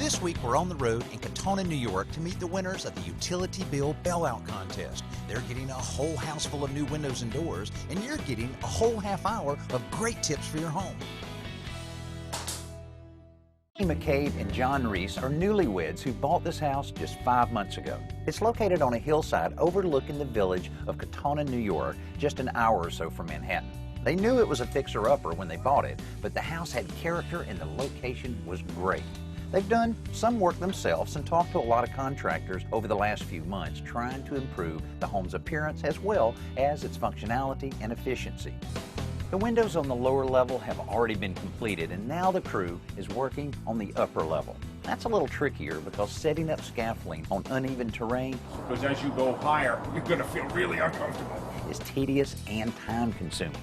This week we're on the road in Katona, New York to meet the winners of the Utility Bill Bailout Contest. They're getting a whole house full of new windows and doors, and you're getting a whole half hour of great tips for your home. McCabe and John Reese are newlyweds who bought this house just 5 months ago. It's located on a hillside overlooking the village of Katona, New York, just an hour or so from Manhattan. They knew it was a fixer-upper when they bought it, but the house had character and the location was great. They've done some work themselves and talked to a lot of contractors over the last few months trying to improve the home's appearance as well as its functionality and efficiency. The windows on the lower level have already been completed, and now the crew is working on the upper level. That's a little trickier because setting up scaffolding on uneven terrain, because as you go higher, you're going to feel really uncomfortable, is tedious and time-consuming.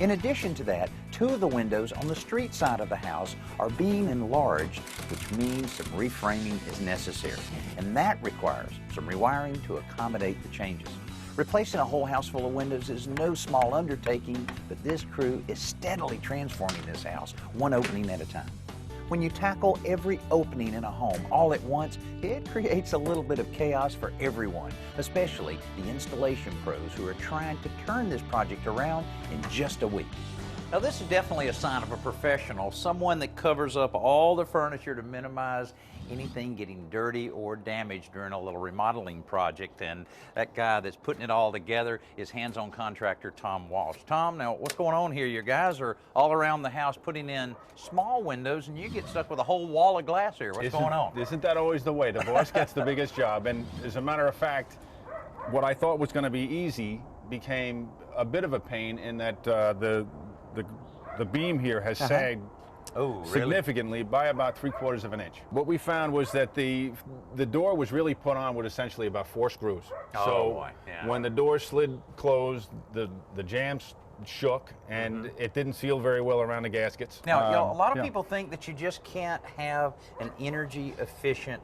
In addition to that, 2 of the windows on the street side of the house are being enlarged, which means some reframing is necessary, and that requires some rewiring to accommodate the changes. Replacing a whole house full of windows is no small undertaking, but this crew is steadily transforming this house, one opening at a time. When you tackle every opening in a home all at once, it creates a little bit of chaos for everyone, especially the installation pros who are trying to turn this project around in just a week. Now, this is definitely a sign of a professional, someone that covers up all the furniture to minimize anything getting dirty or damaged during a little remodeling project. And that guy that's putting it all together is hands-on contractor Tom Walsh. Tom, now what's going on here? Your guys are all around the house putting in small windows, and you get stuck with a whole wall of glass here. What's going on? Isn't that always the way? The boss gets the biggest job. And as a matter of fact, what I thought was going to be easy became a bit of a pain in that the beam here has sagged significantly by about 3/4 of an inch. What we found was that the door was really put on with essentially about 4 screws. When the door slid closed, the jambs shook, and it didn't seal very well around the gaskets. Now, a lot of people think that you just can't have an energy efficient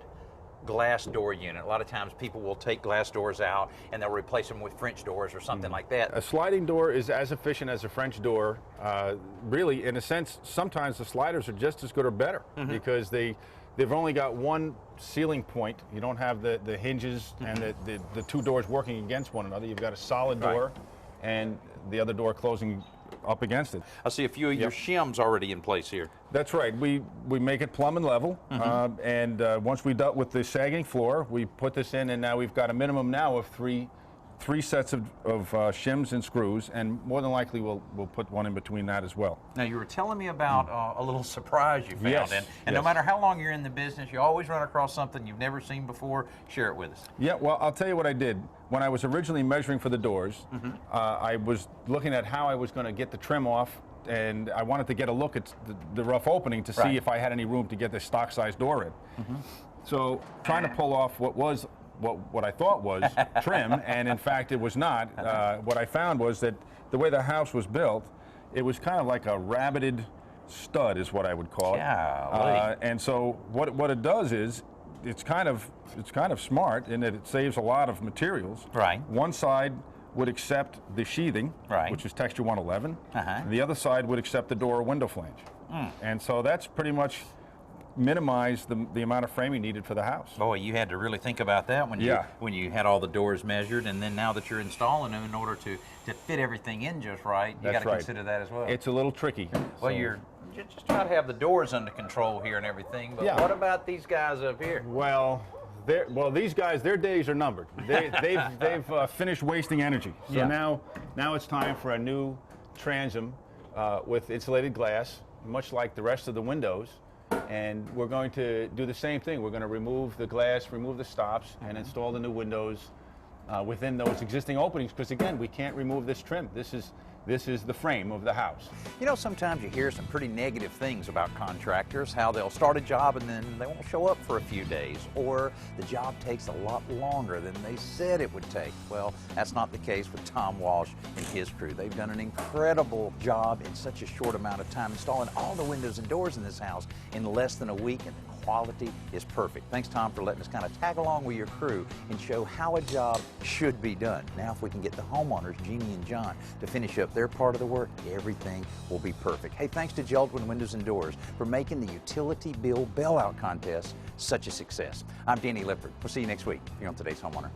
glass door unit. A lot of times people will take glass doors out and they'll replace them with French doors or something like that. A sliding door is as efficient as a French door. Really, in a sense, sometimes the sliders are just as good or better because they've only got one sealing point. You don't have the hinges and the 2 doors working against one another. You've got a solid door and the other door closing up against it. I see a few of your shims already in place here. That's right. We make it plumb and level, and once we dealt with the sagging floor, we put this in, and now we've got a minimum now of three sets of shims and screws, and more than likely we'll put one in between that as well. Now, you were telling me about a little surprise you found, and no matter how long you're in the business, you always run across something you've never seen before. Share it with us. Yeah, well, I'll tell you what I did. When I was originally measuring for the doors, I was looking at how I was going to get the trim off, and I wanted to get a look at the rough opening to see if I had any room to get this stock size door in. So trying to pull off what I thought was trim, and in fact it was not. What I found was that the way the house was built, it was kind of like a rabbited stud is what I would call it. And so what it does is it's kind of smart in that it saves a lot of materials. One side would accept the sheathing, which is texture 111. And the other side would accept the door or window flange. And so that's pretty much minimize the amount of framing needed for the house. Boy, you had to really think about that when you had all the doors measured, and then now that you're installing them, in order to fit everything in just right, you got to consider that as well. It's a little tricky. Well, you're just trying to have the doors under control here and everything, but what about these guys up here? Well, these guys, their days are numbered. They've finished wasting energy. So now it's time for a new transom with insulated glass, much like the rest of the windows. And we're going to do the same thing. We're going to remove the glass, remove the stops, and install the new windows within those existing openings, because again, we can't remove this trim. This is the frame of the house. You know, sometimes you hear some pretty negative things about contractors, how they'll start a job and then they won't show up for a few days, or the job takes a lot longer than they said it would take. Well, that's not the case with Tom Walsh and his crew. They've done an incredible job in such a short amount of time, installing all the windows and doors in this house in less than a week, and the quality is perfect. Thanks, Tom, for letting us kind of tag along with your crew and show how a job should be done. Now, if we can get the homeowners, Jeannie and John, to finish up their part of the work, everything will be perfect. Hey, thanks to Jeld-Wen Windows and Doors for making the utility bill bailout contest such a success. I'm Danny Lippert. We'll see you next week here on Today's Homeowner.